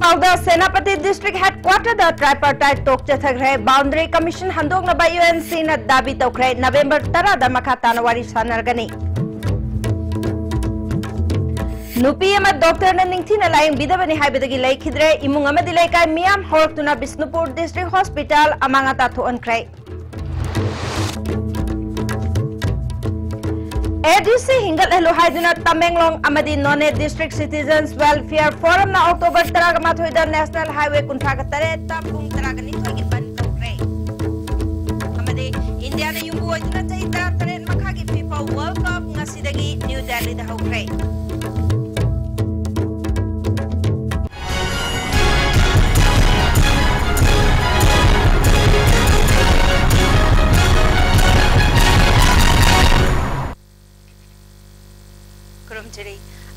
Alda Senapati District Headquarters the tripartite talk chathagre boundary commission handokna by UNC na dabi tokre November 10 da makatana wari sanargani. Nupi ama doctor na ningthina laying bidabani haibadagi laikhidre imung amadi laikai miyam hortuna Bisnupur District Hospital amanga tathuan krai. ADC hingal elo haiduna Tamenglong amadi None District Citizens Welfare Forum na October 3 mathoida National Highway kunthagatare tapung 3 gi ban tokre. Amadi India na yumbu haiduna chahita taren makhagi FIFA World Cup ngasidagi New Delhi da hokre.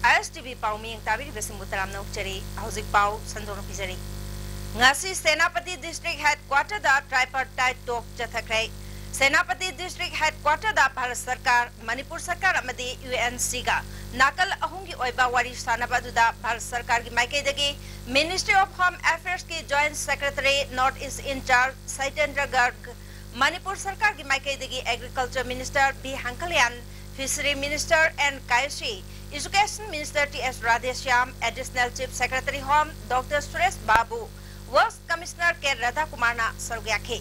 ISTV Pau Ming Tabi Besimutaram Nokcheri, Housing Pau, Sandono Pizari. Ngasi Senapati District Headquarters da tripartite talk Chathakrai. Senapati District Headquarters da Bharat Sarkar, Manipur Sarkar Amadi UNC ga. Nakal Ahungi Oiba Wari Sanabadu da Bharat Sarkar ki Maikaidagi, Ministry of Home Affairs ki Joint Secretary North East in charge, Saitendra Garg, Manipur Sarkar ki Maikaidagi Agriculture Minister B. Hankalyan, Fishery Minister N. Kaishi, Education Minister T.S. Radheshyam, Additional Chief Secretary Home Dr. Suresh Babu, Works Commissioner K. Radha Kumarna Sarugyakhe.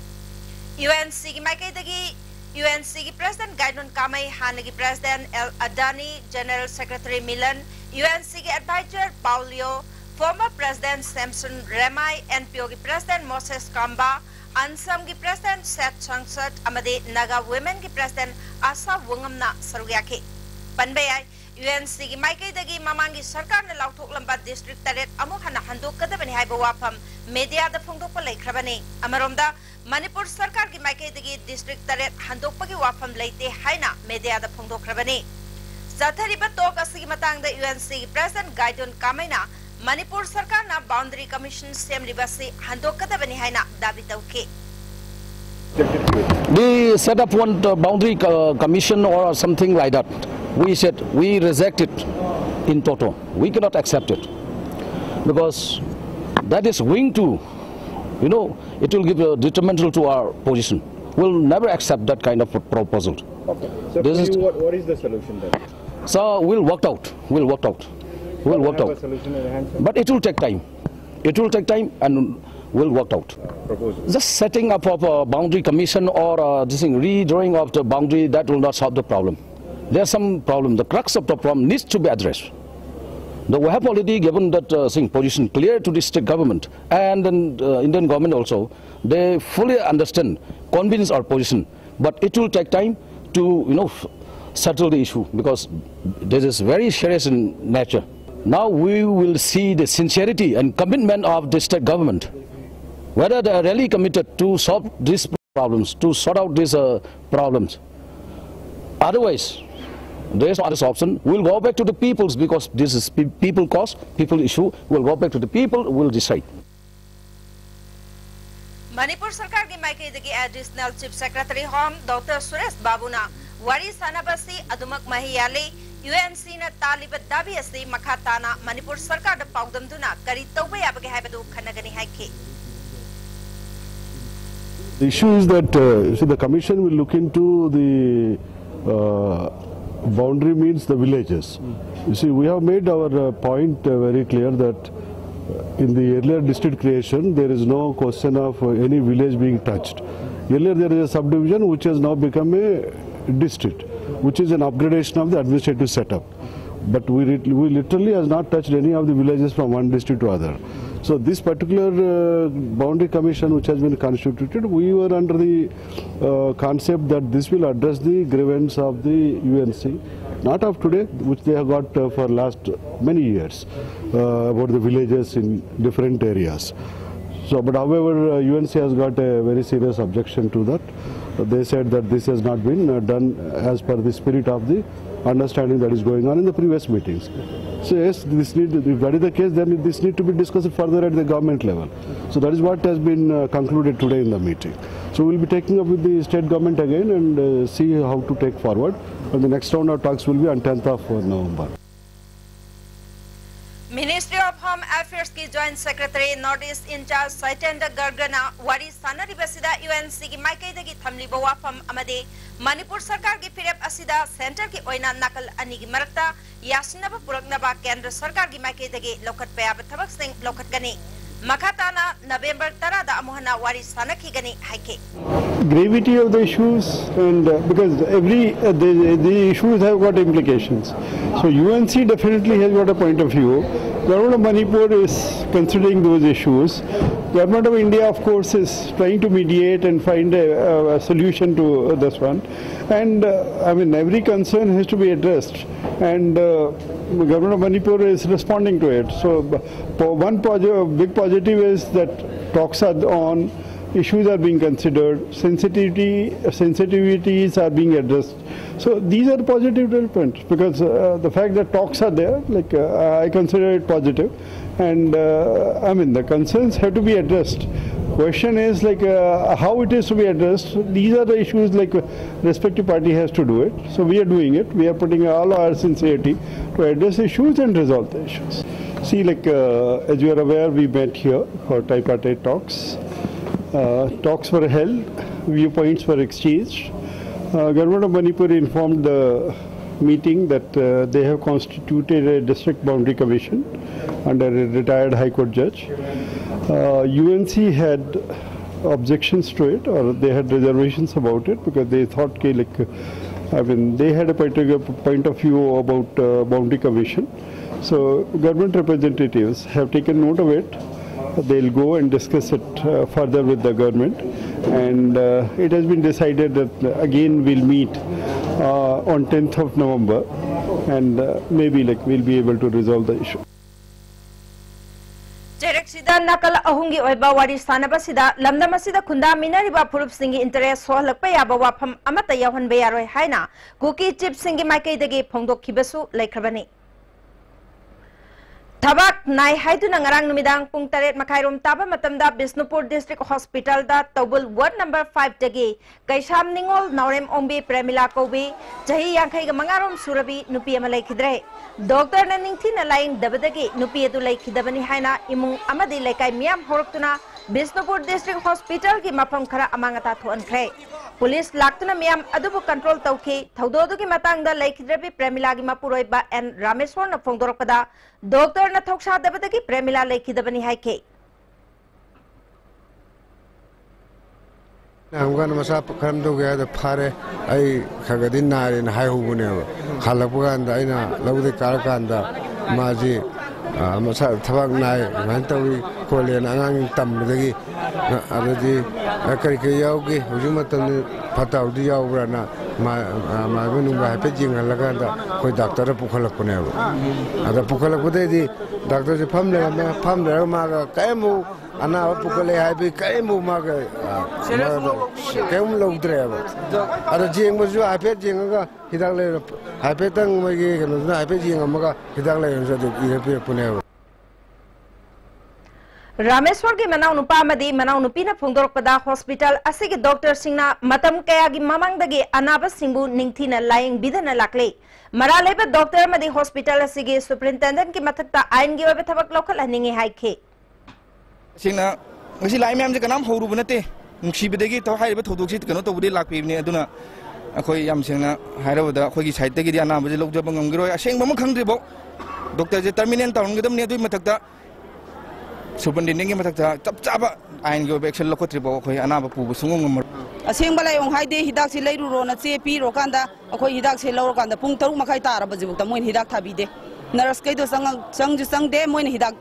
UNC ki Maikaidagi, UNC ki President Gaidon Kamai, Hanagi President L. Adani, General Secretary Milan, UNC ki Advisor Paulio, former President Samson Remai, NPO ki President Moses Kamba, Ansam ki President Seth Changsat, Amadi Naga Women ki President Asa Wungamna Sarugyakhe. Panbayay, UNC ki Maikaidagi Mamangi Sarkar na Lautok Lambat District Taret Amuk Hana Handok Kadabani Haiba Wapam, Media da Fungdok Palay Krabani, Amaromda, Manipur Sarkar ki Maikaidagi District Taret Handok Pagi Wapam Laite Haina, Media da Fungdok Krabani. Sathariba Tok Asigi Matang da UNC ki President Gaidon Kamaina, Manipur Sarkar na Boundary Commission Sem Libasi Handok Kadabani Haina, Dabi Tauke. We set up one boundary commission or something like that. We said we reject it in toto. We cannot accept it because that is going to, it will give a detrimental to our position. We'll never accept that kind of proposal. Okay. So what is the solution then? So we'll work out. We'll work out. We'll work out. But it will take time. It will take time and we'll work out. Just setting up of a boundary commission or this thing, redrawing of the boundary, that will not solve the problem. There's some problem. The crux of the problem needs to be addressed. We have already given that position clear to the state government and then Indian government also. They fully understand, convince our position. But it will take time to settle the issue because this is very serious in nature. Now we will see the sincerity and commitment of the state government, whether they are really committed to solve these problems, to sort out these problems. Otherwise, there is no other option. We'll go back to the peoples because this is people cause, people issue. We'll go back to the people, we'll decide. Manipur Sarkar ki Maikaidagi Additional Chief Secretary Home Dr. Suresh Babu na Wari Sanabasi Adumak Mahiyali UNC na Talibat Dabi Asi Makatana Manipur Sarkar da Paudam Duna Kari Taway Abagi Habadu Kanagani Haiki. The issue is that the commission will look into the boundary means the villages. You see, we have made our point very clear that in the earlier district creation, there is no question of any village being touched. Earlier there is a subdivision which has now become a district, which is an upgradation of the administrative setup. But we literally has not touched any of the villages from one district to other. So this particular boundary commission which has been constituted, we were under the concept that this will address the grievance of the UNC, not of today, which they have got for last many years, about the villages in different areas. So, but however, UNC has got a very serious objection to that. They said that this has not been done as per the spirit of the understanding that is going on in the previous meetings. So yes, if that is the case, then this need to be discussed further at the government level. So that is what has been concluded today in the meeting. So we will be taking up with the state government again and see how to take forward. And the next round of talks will be on 10th of November. Ministry of Home Affairs की Joint Secretary North East Incharge Saitendra Gargana wari sanari basida UNC की माइकई दगी थमलिबा वाफम अमदे मणिपुर सरकार की फिरेप असिदा centre की ओइना नकल अनि की मरकता यासिनबा पुरकनबा केंद्र सरकार की माइकई दगी लोकत पयाब थबक सिंह लोकत गनी मखाताना नवंबर 13 दा अमुहना wari sanaki gani haike gravity of the issues and because the issues have got implications. So UNC definitely has got a point of view. Government of Manipur is considering those issues. Government of India, of course, is trying to mediate and find a solution to this one. And I mean, every concern has to be addressed. And Government of Manipur is responding to it. So one big positive is that talks are on. Issues are being considered, sensitivities are being addressed. So these are positive developments because the fact that talks are there, like I consider it positive, and I mean the concerns have to be addressed. Question is like how it is to be addressed. These are the issues like respective party has to do it. So we are doing it. We are putting all our sincerity to address issues and resolve the issues. See, like as you are aware, we met here for tripartite talks. Talks were held, viewpoints were exchanged. Government of Manipur informed the meeting that they have constituted a district boundary commission under a retired High Court judge. UNC had objections to it, or they had reservations about it because they thought they had a particular point of view about boundary commission. So government representatives have taken note of it. They'll go and discuss it further with the government, and it has been decided that again we'll meet on 10th of November, and maybe we'll be able to resolve the issue. Sida nakal ahungi oiba wari sanaba sida lamdam asida khunda minariba purup singi interest sohlakpa yaba wafam amata yahonbe yaroi haina kuki chip singi maikai dagi phongdok khibasu laikhrabani Tabak nai haidu na ngarang numidang pung taret makairom taba matamda Bisnupur District Hospital da Tobul Ward number 5 dagi kaisham ningol naurem ombi Premila Kobi jahi yangkai ga mangarom surabi nupi ama laikhidre Doctor na ningthi na laing dabadagi nupi edu laikhidabani haina imung amadi laikai miyam horaktuna Bisnupur District Hospital ki mafam khara amangata thoankhre Police laktuna miyam adubu control tauki thaudodu ki matangda laikhidrabi Premila gi mapuroi ba and Rameswar na phongdorpada Doctor na thoksa dabadagi Premila laikhidabani haike Amgan masa karam do gaya da phare ai khagadin nare na hai hubune khalapugan da ina laude karakanda maji masa thabak nai mantawi kolen angang tamdagi adadi kari kari yaugi hujumatam phatawdi yaubrana ma gunu ba pe jingalaga da koi doctor pukhalakune ada pukhalakute di doctor je famle ma ga kaimu ana pukale hai bi kaimu ma ga kaim logdre ada jing mo ju ape jinga hidak le ape tang ma gi na ape jinga ma ga hidak le so de ire pune Rameswar ki manau nupa amadi manau nupi na phongdorpada hospital asigi doctor singna matam kaya gi mamangdagi anaba singbu ningthina lying bidana lakle maraleba doctor amadi hospital asigi superintendent ki mathakta ain gi obe thabak lokal haningi haike singna ngasi lai myam je kanam horu bunate ngsi bidagi to haire thodok sit kano to budi lakpibni aduna akhoi yam singna hairabada akhoi gi side gi anaba je lokjaba ngamgiroi aseng bam khangdribo doctor je terminate taun gidam ne dui mathakta Superintendent ki mathakta chap chaba ain gi action lokotribo khoi anaba pu sungum aseng balai ong haide hidak si leiru ro na che pi ro kanda akhoi hidak se lor kanda pung 3 makai tar ba jibuk ta moin hidak thabi de naras kai do sang de moin hidak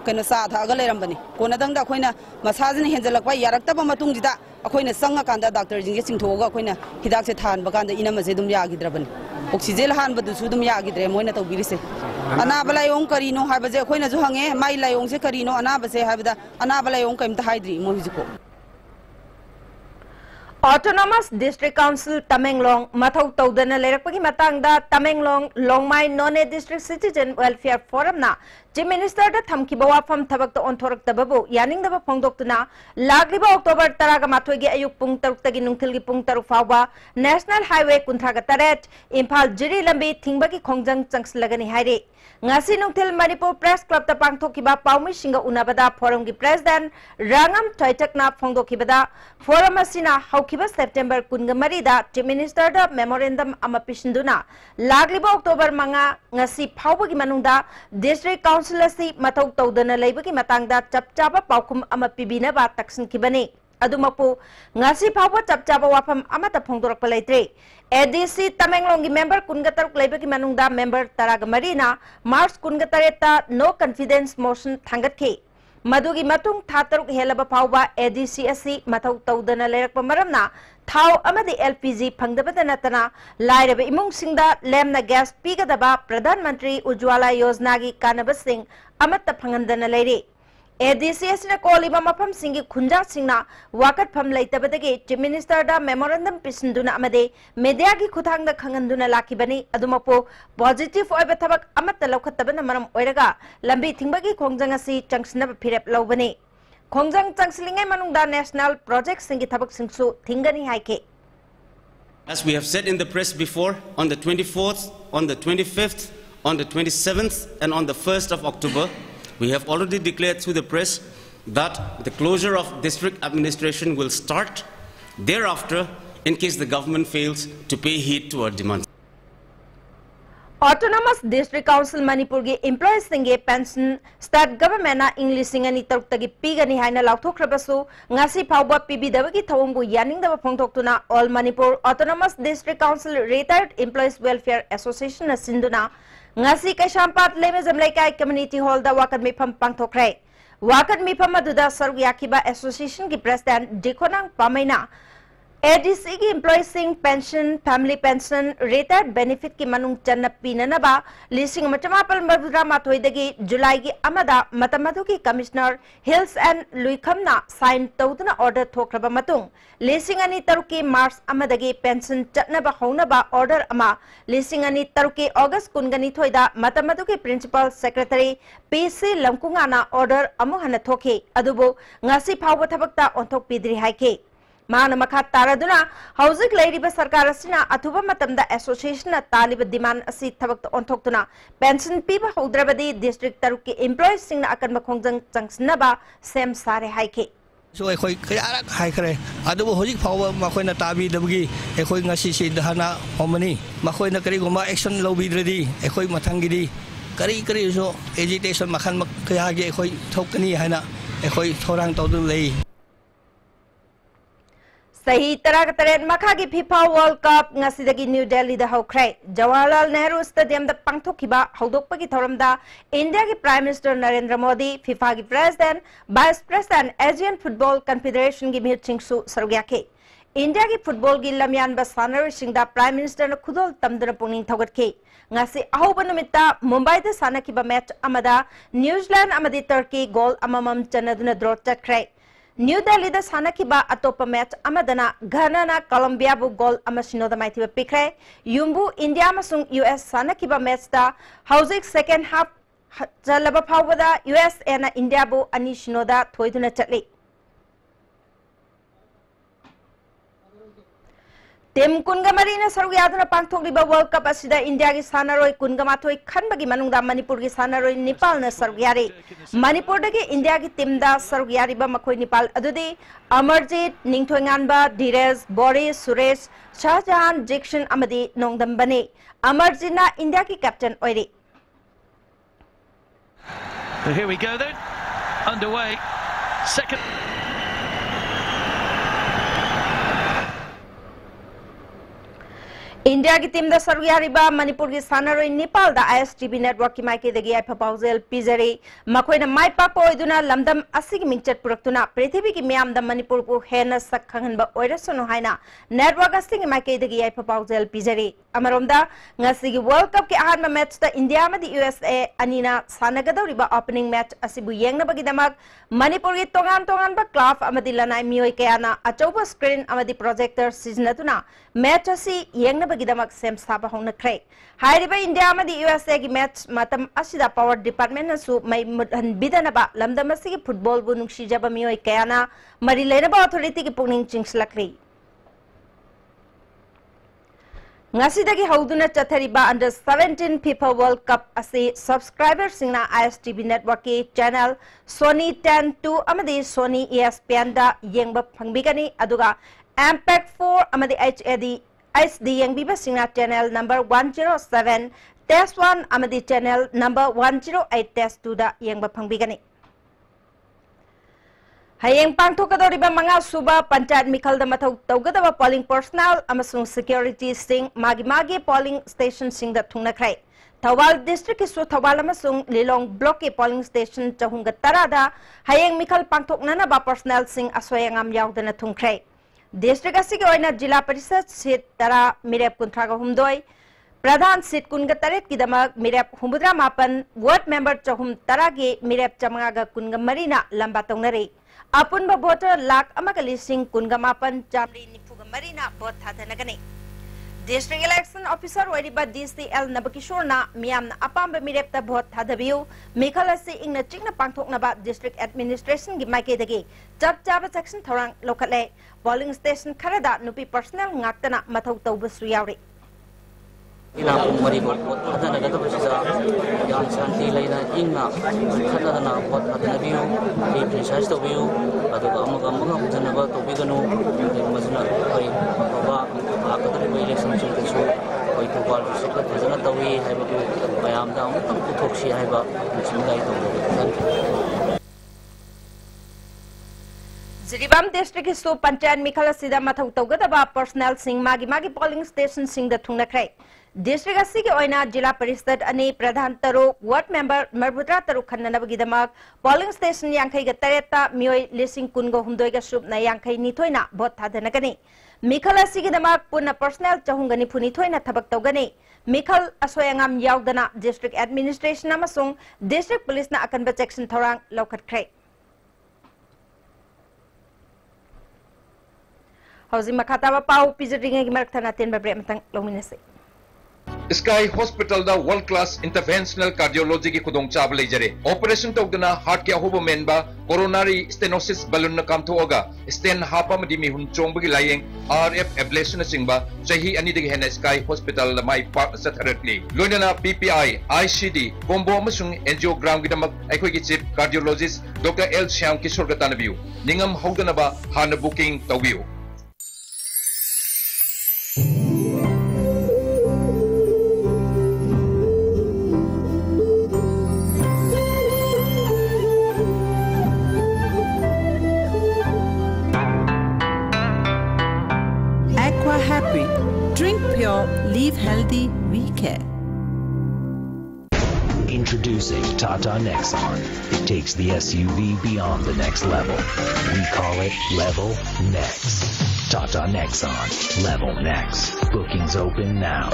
kana sa tha ga leiram bani kona dang da khoina masajin henjalak ba yarak ta ba matung dida akhoi na sang kanda doctor jing ge singtho ga khoina hidak se than ba kanda ina ma je dum ya gidra bani oxygen han ba du su dum ya gidre moina to birise ana balayong karino ha ba je khoina ju hange mai layong se karino ana ba se ha ba da ana balayong kaim ta haidri mo hijiko Autonomous District Council Tamenglong Mathau Tawdana Lerakpagi Matangda Tamenglong Longmai None District Citizen Welfare Forum na Chief Minister da thamkiba wafam thabak ta onthorak tababu yaning daba phongdoktuna lagliba October 13 gi ayuk pung 3 tagi nungthil gi pung 3 fawa National Highway 38 Imphal Jiri lambi thingbagi khongjang changslagani haire ngasi nungthil Manipur Press Club ta pangthokiba paumi singa unabada forum gi president Rangam Toitakna phongdokibada forum asina haukiba September 10 da Chief Minister da memorandum ama pisinduna lagliba October manga ngasi phawbagi manungda District Council asi mathau tawdana leibagi matangda chapchaba paukum ama pibina ba taksin kibani adumapu ngasi phawba chapchaba wafam amata phongdorak palaitre ADC Tamenglong member kungataruk leibagi manungda member taragamari na March 18 no confidence motion thangatke Madugi matung thataruk helaba phawba ADC asi mathau tawdana leirakpa maramna thau amadi LPG phangdabada natana lairaba imung singda lemna gas pigadaba Pradhan Mantri Ujwala Yojana gi kanabasing amatta phangandana leire ADC asina koliba mafam singi khunja singna wakat pham leitabadagi Chief Minister da memorandum pisinduna amade media gi khuthangda khanganduna lakibani adumapo positive oiba thabak amatta lokhatabana maram oiraga lambi thingbagi khongjang asi changsna phirep lobani khongjang changslingai manungda national project singi thabak singsu thingani haike. As we have said in the press before, on the 24th, on the 25th, on the 27th and on the 1st of October, we have already declared through the press that the closure of district administration will start thereafter in case the government fails to pay heed to our demands. Autonomous District Council Manipur gi employees singe pension state government na English singani taruk tagi pigani haina lauthokrabasu ngasi phawba pibidabagi thawongbu yaningdaba phongthoktuna All Manipur Autonomous District Council Retired Employees Welfare Association na sinduna ngasi Kaishampat Lemezam Laikai Community Hall da wakat mifam pangthokrai wakat mifam aduda saruk yakiba association gi president Dikonang Pamaina ADC ki employees sing pension, family pension, retired benefit ki manung channa pinanaba lising machamapal mabudra mathoidagi July ki amada matamadu ki commissioner Hills and Luikhamna sign tawduna order thokraba matung lising ani taruki March amadagi pension chatnaba haunaba order ama lising ani taruki August kungani thoida matamadu ki principal secretary PC Lamkungana order amu hana thoke adubu ngasi phawba thabakta onthok pidri haike Mana makhat taraduna hauzik leiriba sarkar asina athuba matamda association na taliba demand asi thabak onthoktuna pension piba haudrabadi district taruki employees singna akan makhongjang changsnaba sem sare haike so ekhoi kayara haikre adubu hozik phawa makhoi na tabi dabgi ekhoi ngasi si dahana homani makhoi na kari goma action lobidradi ekhoi mathangidi kari so agitation makhan kaya gi ekhoi thokani haina ekhoi thorang tawdu lei Sahi Tarakataret Makagi FIFA World Cup ngasidagi New Delhi da hokrai Jawaharlal Nehru Stadium da pangthokiba haudokpagi thoramda India ki Prime Minister Narendra Modi FIFA ki President Vice President Asian Football Confederation ki meetingsu sarugyake India ki football gi lamyan ba sanar singda Prime Minister na khudol tamdana pungning thogatke ngasi ahoba numitta Mumbai da sanakiba match amada New Zealand amadi Turkey goal amamam chanaduna draw chakrai New Delhi da sanakiba atopa match amadana Ghana na Colombia bu goal amasino da maitiba pikre Yumbu India amasung US sanakiba match da hauzik second half jalaba phawbada US na India bu anishino da thoiduna chatli Tim kungamari na saruk yaduna pangthokliba World Cup asida India gi sanaroi kungamathoi khanbagi manungda Manipur gi sanaroi Nepal na saruk yari Manipur dagi India gi team da saruk yari ba makhoi Nepal adudi Amarjit Ningthoinganba Dheeraj Boris Suresh Shahjahan Jackson amadi nongdam bane Amarjit na India gi captain oiri Here we go then underway second India की team दा सरुयारिबा मणिपुर की सानरोई नेपाल दा ISTB network की माइके दगी IIFA पाउजेल पिजरी मखोइना माइ पापा ओइदुना लमदम असिगी मिंचट पुरक्तुना पृथ्वी की ma'am दा मणिपुर को हेना सक खंगनबा ओइरसनो हाइना नेटवर्क असिगी माइके दगी आइफा पाउजेल पिजरी अमरोमदा ngasiगी वर्ल्ड कप के अहानबा मैच दा इंडिया मदि USA अनिना सानगदौरिबा ओपनिंग मैच असिबु येंगनबगी दमक मणिपुर की तोंगान बा क्लाफ अमदि लनाई मियोय कयाना अचौबा स्क्रीन अमदि प्रोजेक्टर सिजनतुना मैच असि येंगनबगी दमक सेम साबा होनख्रे हाइरिबा इंडिया मदि USA की मैच मतम असिदा पावर डिपार्टमेंट नसु मै मुदहन बिदनबा लमदम असिगी फुटबॉल बु नुक्सिजबा मियोय कयाना मरि लेनबा अथॉरिटी की पुनिंग चिंगसलक्री Ngasidagi hauduna chathariba under 17 FIFA World Cup ase subscriber singna ISTB network ki channel Sony 10-2 amadi Sony ESPN da yengba phangbigani aduga Impact 4 amadi HD yengbiba singna channel number 107 test 1 amadi channel number 108 test 2 da yengba phangbigani Hayeng pangthokadoriba manga suba panchayat mikhalda mathau tawgadaba polling personnel amasung security sing magi polling station sing da thungnakrai Thawal district isu Thawal amasung Lilong block ke polling station chahunga tarada hayeng mikhal pangthoknana ba personnel sing asoyangam yaudana thungkrai district asigi oina jila parishad seat tara mirep kunthraga humdoi Pradhan seat kunga taret ki damak mirep humudra mapan ward member chahum tara ge mirep chamaga kunga marina lamba tongnare Apunba voter lak amagalising kunga mapan jamri nipuga marina bot hathanagani District Election Officer Wadiba DCL Nabakishorna Miam Apamba Mirepta Bot Hadabiu Mikalasi Ingna Chingna Pangthokna ba District Administration gi maike dagi Chap Java section Thorang locale polling station Karada Nupi personnel ngaktana mathau tawba suyauri ina mari bot hadana gada bajisa yan shanti leina inga khadana bot hadana biu e precise to biu aduga amaga budana ba to biganu majna koi ba akadari ba election chil so koi to bal sikla budana tawi haiba tu bayam da amtam puthokshi haiba chimgai to Ziribam district is so panchayat mikhala sida mathau tawgadaba personnel sing magi polling station sing da thungnakrai District asigi oina jila parishad ani pradhan taru ward member marbutra taru khannanabagi damak polling station yankhai ga tareta mioi lising kungo humdoi ga sup na yankhai ni thoina bot thadanagani mikhal asigi damak puna personnel chahungani phuni thoina thabak tawgani mikhal asoyangam yaudana district administration amasung district police na akanba section thorang lokhatkhrai Hausi makhataba pau pizringa gi markthana ten babre matang lominase Sky Hospital da world class interventional cardiology ki khudong chab leijare operation tawduna heart ke ahoba menba coronary stenosis balloon na kam thoga stent hapa madi mi hun chong bagi layeng RF ablation singba chahi ani degi hena Sky Hospital da mai pa satharatli loinana PPI ICD combo amasung angiogram gi damak aikoi ki chief cardiologist Dr L Shyam Kishore gatanabiu ningam hawdana ba hana booking tawbiu Drink pure, live healthy, we care. Introducing Tata Nexon. It takes the SUV beyond the next level. We call it Level Next. Tata Nexon. Level Next. Bookings open now.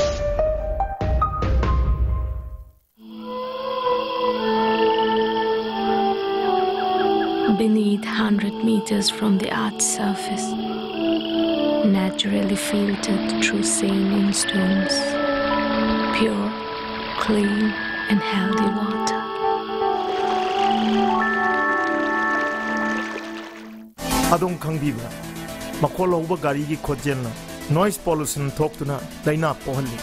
Beneath 100 meters from the Earth's surface, naturally filtered through saline stones, pure, clean and healthy water. Adong khangbiba makol oba gari gi khojelna noise pollution thoktuna daina pohali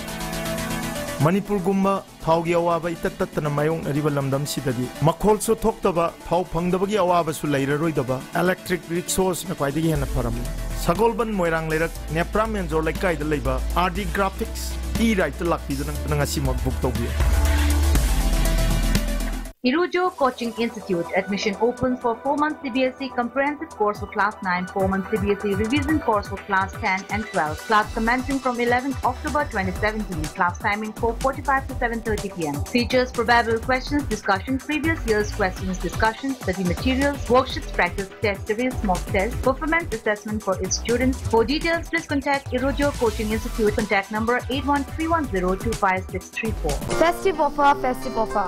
Manipur gumba thaugi awaba itattatna mayong riba lamdam sidadi makol so thoktaba thau phangdabagi awaba su leiraroidaba electric rickshaws na kwaidagi hena faram Sagolban Moirang Lerak, Nepram and Zorlaikai the Labor, RD Graphics, E right to luck, you don't see more book to be. Irujo Coaching Institute. Admission open for 4-month CBSE comprehensive course for class 9, 4-month CBSE revision course for class 10 and 12. Class commencing from 11th October 2017. Class timing 4:45 to 7:30 p.m. Features probable questions, discussion, previous year's questions, discussion, study materials, worksheets, practice test series, mock test, performance assessment for its students. For details, please contact Irujo Coaching Institute. Contact number 81310256634. Festive offer.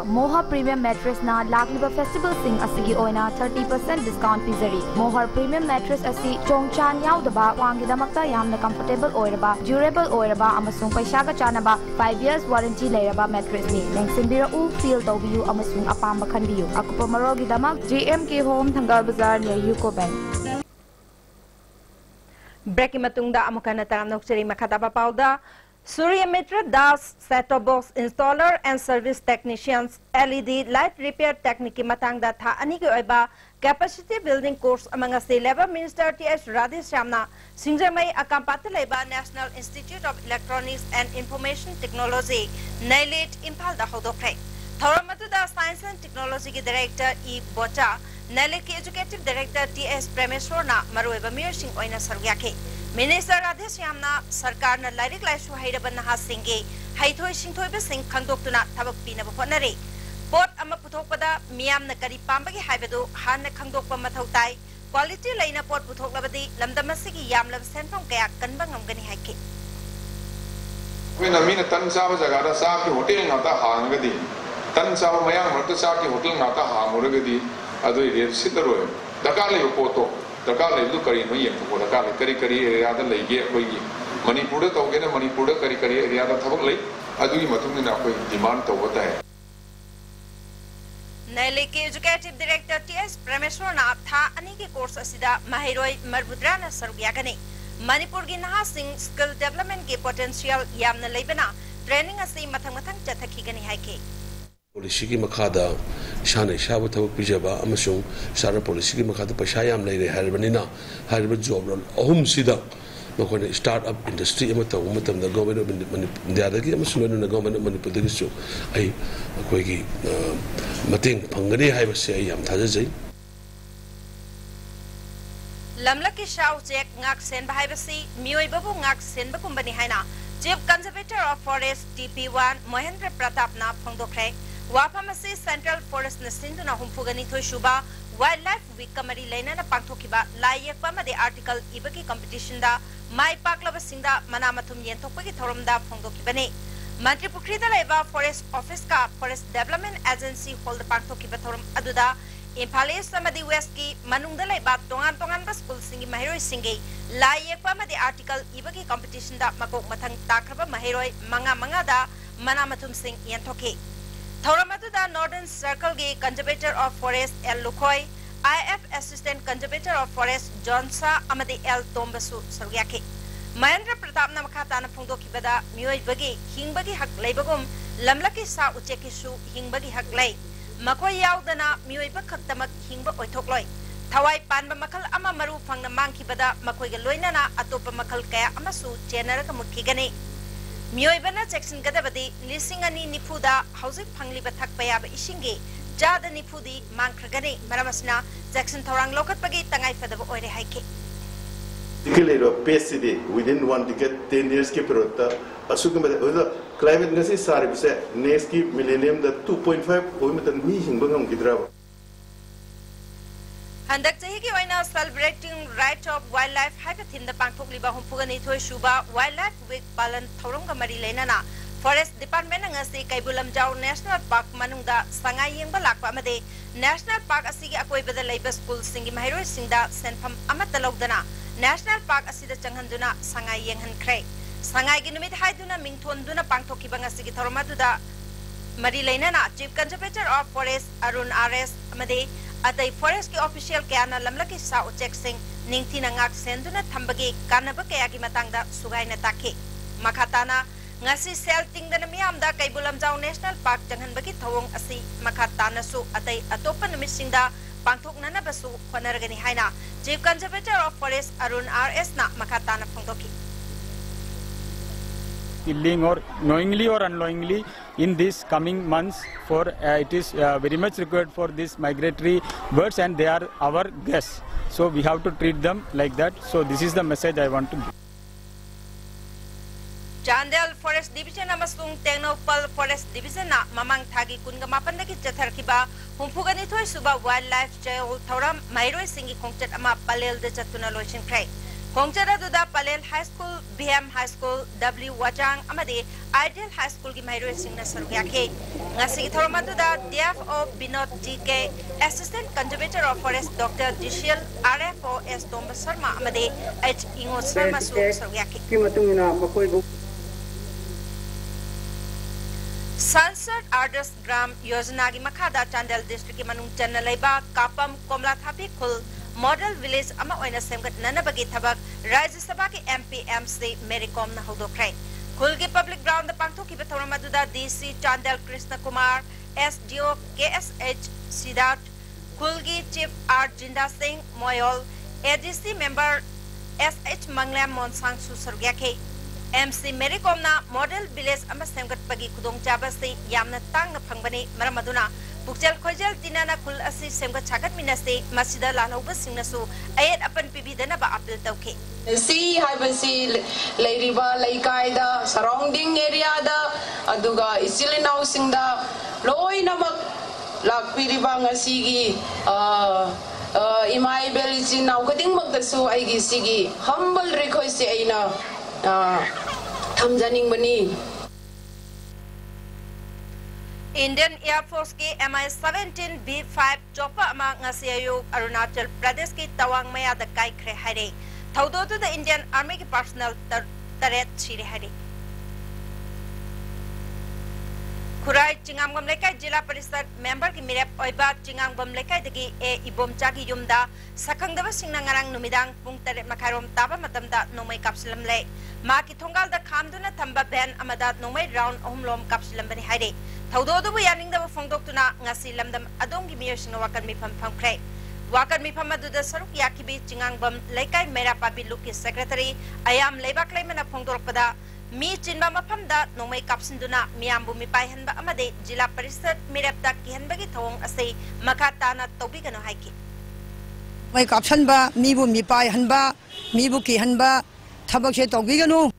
Moha Premium Mattress na lagliba festival sing asigi oina 30% discount pizari. Moha Premium Mattress asi chongchan yaudaba wangidamakta yamna comfortable oiraba, durable oiraba amasung paishaga chanaba 5 years warranty leiraba mattress ni. Lengsimbira u feel tobiyu amasung apamba khanbiyu. Akupa marogi damak GMK Home Thangal Bazaar near UCO Bank. Breaking matungda amukana taram nokcheri makataba pauda. Surya Mitra Das set-top box installer and service technicians LED light repair technique matangda tha anigi oiba capacity building course among us Labour Minister T.S. Radhishyamna Singjamai Akampata Leba National Institute of Electronics and Information Technology NILIT Impal da hodokre. Thoramatuda Science and Technology Director E. Bocha NILIT Executive Director T.S. Premeshwarna Marueba Mirsing Oina Sargyake. Minister Radhishyamna Sarkar na Lairik Laisu Hairaban Nahasinge, Haithoi Singthoi Sing Kangdoktuna Tabak Pina Honare. Pot ama Putopada, Miam Nakari Pambagi Haibado, Han Kangdokpa Matautai, quality Lina Pot Putokabadi, Lamdamasiki Yamlam Centrum Kayak Kanbangam Gani Hake. When I mean a Tansava Zagada Saki Hotel Nata Hangadi, Tansava Mayang Matasaki Hotel Nata Hamuragadi, Adu Sitaro, Dakali Poto. The Kali Lukari no yet for the Kali Kari area the lake Manipur to get a Manipur Kari area the Tabak Adu Matumina demand to what I NILIT Executive Director T.S. Premeshwarna Tha Aniki course Asida Mahiroi Marbudrana Sargyagani Manipur Ginaha Sing skill development ke potential Yamna Lebana training Asi Mathamatang Chathakigani Hike. Policy ki makada shana shabu thabak pijaba amasung sara policy ki makada pashayam leire harbanina harba job role ahum sida makone startup industry ama taw matam da government of India da ki amasung na government of Manipur da ki ai koi ki mating phangani hai base ai yam thajai Lamlaki Shao Jack Ngak Sen Bahibasi Mioi Babu Ngak Sen Bakumbani Haina Chief Conservator of Forest TP1 Mohendra Pratapna Phongdokre Wapamasi Central Forest Nasinduna Humpugani Toshuba Wildlife Week Kamari Lena na Pangtokiba Layekpama the article Ibaki competition da Mai Paklava Sinda Manamatum Yentopaki Thorumda Phongdokibane Manipuri da Leva Forest Office ka Forest Development Agency hold the Pangtokiba Thorum Aduda Impale Samadi West ki Manungda Leva Tongan Bas School Singi Mahiroi Singi Layekpama the article Ibaki competition da Makok Matang Takraba Mahiroi Manga da Manamatum Sing Yentoki Thoramatuda Northern Circle Ge Conservator of Forest L. Lukoi, IF Assistant Conservator of Forest Johnsa Amadi L. Tombasu Sargyake. Mahendra Pratap Namakata Pungdo Kibada, Muay Bagi, Hingbagi Hak Labagum, Lamlaki Sa Uchekisu, Hingbagi Hak Lay, Makoy Yaudana, Muay Bakatamak, Hingba Oitokloi, Tawai Panba Makal Amamaru Fang the Monkey Bada, Makoy Loinana, Atopa Makal Kaya Amasu, Generaka Mioibana Jackson Gadabadi, Lisingani Nipuda, Housing Pangli Batak Payaba Ishingi, Jada Nipudi, Mankragani, Maramasna, Jackson Torang Lokat Pagi, Tangai Fadabo Oire Hike. Within 1 decade, 10 years, Kiperota, Asukuma, climate gas is service, next millennium, the 2.5 Oimitan Mission Bungam Gidrava. Handak Tahiki Oina celebrating right of wildlife Hakatin the Bangkok Liba Humpugani Shuba, Wildlife Week Palan Torunga Marilena, Forest Department and Asi Kaibulam Jau National Park Manunga, Sangaying Balakpamade, National Park Asigi Akoi the Labor School Singi Mahiro Sinda, Senpam Amatalogdana, National Park Asida Changhanduna, Sangayeng Han Craig, Sangay Ginumit Haiduna Mington Duna Bangkok Bangasigi Toromatuda, Marilena, Chief Conservator of Forest Arun R.S. Amade. Atay forest ki official kaya na lamlaki sa uchek sing ningti na ngak senduna thambagi kanaba kaya ki matangda sugay na taki. Makatana ngasi sel tingda na miyamda kay Bulamjao National Park janghan bagi thawong asi makatana su atay atopa na misingda pangtok na nabasu kwanaragani haina. Chief Conservator of Forest Arun R.S. na makatana pangtoki. killing or knowingly or unknowingly in these coming months. For it is very much required for these migratory birds, and they are our guests. So we have to treat them like that. So this is the message I want to give. Chandel Forest Division amasung Tengnopal Forest Division na mamang thagi kunga mapandagi chatharkiba humpugani thoi suba wildlife trail thoram mairoi singi khongchat ama palel de chatuna loisin krai khongchara duda palel high school BM high school W Wajang amadi ideal high school gi mairoi singna sarugya ke ngasi thorama duda DFO Binod GK assistant conservator of forest Dr. Jishil RFO S Tomba Sharma amadi H Ingo Sharma su sarugya ke Sansad Ardas Gram Yojana ki makhada Chandel district ki manung channa leiba Kapam Komla Thapi Khul model village ama oina semgat nanabagi thabak Rajya Sabha ki MP MC Mericom na hodokrai Khul ki public ground da pangtho ki bathorama duda DC Chandel Krishna Kumar SDO KSH Siddharth Khul ki chief R Jinda Singh Moyol ADC member SH Manglam Monsang su sargya ke MC Mericom na model village ama semgat pagi kudong chaba se yamna tang na phangbani maramaduna pukjal khojal tinana khul asi semgat chagat minase masida lalauba singna su ayat apan pibidana ba apil tawke si haibasi leiriba laikai da surrounding area da aduga isilinau singda loi namak lakpiriba ngasigi imai belisi nau kading magdasu aigi sigi humble request aina Indian Air Force ki Mi-17 B5 chopper ama ngasiayo Arunachal Pradesh ki Tawang maya da kai kre hare thaudo to the Indian Army ki personal taret chire hare Kurai Chingamgam lekai Jila Parishad member ki mirep oiba Chingamgam lekai dagi e ibomcha ki yumda sakhangdaba singna ngarang numidang pung taret makharom taba matamda nomai kapsilam le ma ki thongal da khamduna thamba ban amada nomai round ohumlom kapsilam bani haire thaudo du yaning da phongdok tuna ngasi lamdam adong gi miyer singa wakan mi pham pham krai wakan mi pham adu da saruk yakibi Chingamgam lekai mera pabi luki secretary ayam lebak leimana phongdok pada mi chinba mafam da nomai kapsinduna miyambu mi paihanba amade Jila Parishad mirapta kihanbagi thong ase makata na tobi gano haiki mai kapsanba mibu mi paihanba mibu kihanba thabak se tobi gano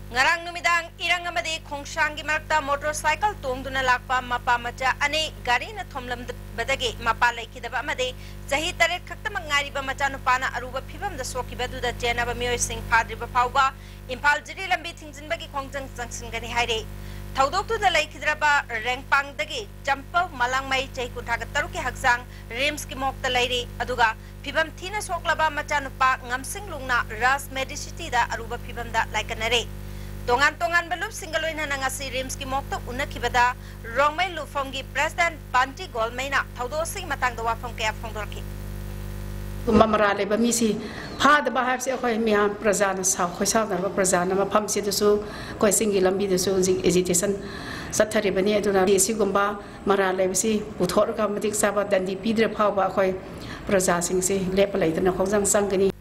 ngarang numidang irang amade khongshang gi marakta motorcycle tongduna lakpa mapa macha ane gari na thomlam badage mapa laikidaba amade chahi taret khakta mangari ba macha nu pana aruba phibam da soki badu da chena ba mioi sing phadriba phauba Imphal jiri lambi thingjin bagi khongjang jangsin gani haire thaudok tu da laikhidraba rengpang dagi champau malangmai chai kuntha ga taru ki haksang rims ki mokta lairi aduga phibam thina soklaba macha nu pa ngamsing lungna ras medicity da aruba phibam da laikanare tongan balup singaloi na ngasi rims ki mokta unakibada rongmai lufong gi president Banti Golmaina thaudo sing matang da wafam kaya phongdorki Mamara leba misi phada ba hab se khoi miam prajana sa khoi sa na prajana ma pham se du koi singi lambi du su agitation sathari bani aduna si gumba mara leba si puthor ka matik sa ba dandi pidre phaw ba khoi praja sing se lep lai dana khongjang sangani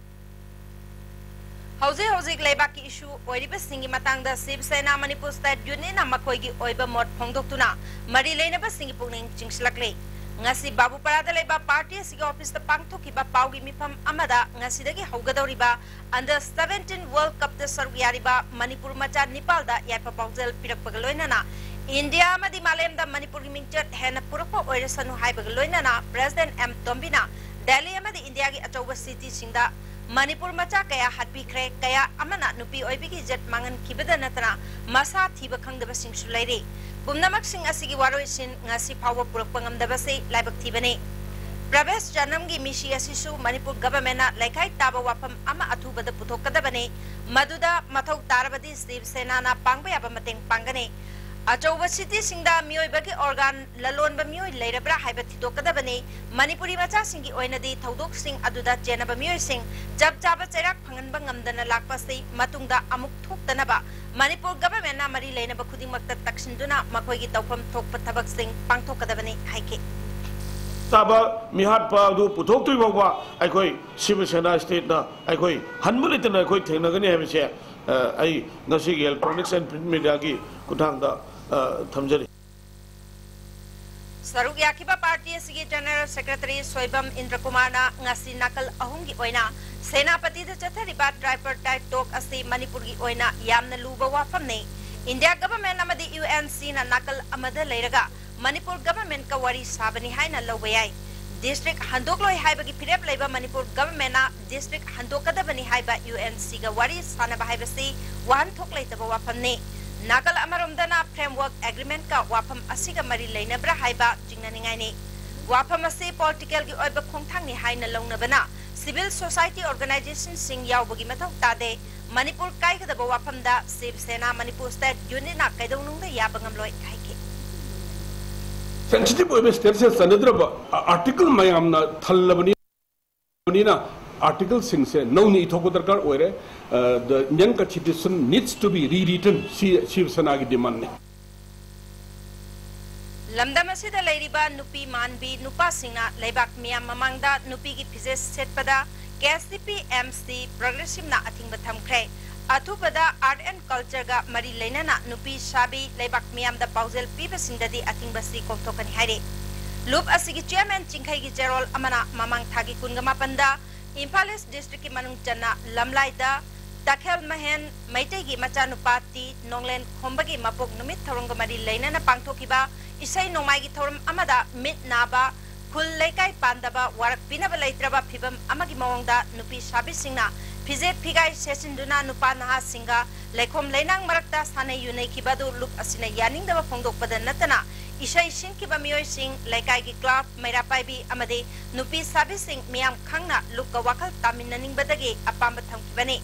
Hauzik leba ki issue oiriba singi matang da Shiv Sena Manipur State Union na makoi gi oiba mod phongdoktuna mari leina ba singi pungning chingslakle ngasi babu parada leba party sigi office da pangtho ki ba paugi mifam amada ngasi dagi haugadoriba under 17 World Cup da saruyariba Manipur macha Nepal da yaipa paujel pirakpagaloina na India amadi malem da Manipur gi mingchat hena purako oiresanu haibagaloina na President M Tombina Delhi amadi India gi achoba city singda Manipur macha kaya hatbikre kaya amana nupi oibigi jet mangan kibada natana masa thiba khangdaba singsu laire pumnamak sing asigi waroi sin ngasi phawa purakpa ngamdaba se laibak thibane Pravesh janam gi mishi asisu Manipur government na laikai taba wafam ama athubada puthokadabane maduda mathau tarabadi Shiv Sena na pangba yaba mateng pangane Achoba city singda mioi bagi organ lalon ba mioi leirabra haiba thidokadabane Manipuri macha singi oinadi thaudok sing aduda jenaba mioi sing jab jaba cherak phanganba ngamdana lakpa sei matungda amuk thoktanaba Manipur government na mari leinaba khudingmakta taksinduna makoigi tawfam thokpa thabak sing pangthokadabane haike taba mihat pa du puthok tui bawa aikoi Shiv Sena state na aikoi hanmulitna aikoi thengnagani habise ai ngasi electronics and print media gi kuthangda thamjari Saruk Yakiba Party Sigi General Secretary Soibam Indra Kumana ngasi nakal ahungi oina Senapati the Chathariba tripartite talk asi Manipuri oina yamna luba wafamne India government amadi UNC na nakal amada leiraga Manipur government ka wari sabani haina lawayai District Handokloi haibagi pirep laiba Manipur government na District Handokadabani haiba UNC ga wari sanaba haibasi wan thok laitaba wafamne Nakal Amarumdana Framework Agreement ka wafam asiga mari lainabra haiba jingnaningai ni wafam asi political gi oiba khongthang ni haina longnabana civil society organization sing yaubagi mathau tade Manipur kai kada wafam da Shiv Sena Manipur State Unit na kaidonung da yabangam loi kaike sensitive oiba state se sanadra article mayamna thallabani na article sing se no ni ithoko darkar oire the Indian constitution needs to be rewritten Shiv Sena ki demand ne Lamdam asida leiriba nupi manbi nupa singna leibak miyam mamangda nupi gi physics setpada KSDP MC progressive na athingba thamkhre athupada art and culture ga mari leinana nupi sabi leibak miyam da pausel piba singdadi athingba si koktokani haire loop asigi chairman chingkhai gi jerol amana mamang thagi kungama panda Impal East District ki manung chana lamlai da Dakhel Mahen Maitei gi machanupati Nonglen Khombagi mapok numit thorong mari leinana pangthokiba isai nomai gi thorum amada mit naba khul leikai pandaba warak pinaba leitraba phibam amagi mawangda nupi sabi singna phije phigai sesinduna nupa naha singa lekhom leinang marakta sanai yunai kibadu loop asina yaning daba phongdokpada natana isai sin kiba mioi sing leikai gi club maira paibi amade nupi sabi sing miyam khangna loop ka wakal taminaning badagi apamba thamkibani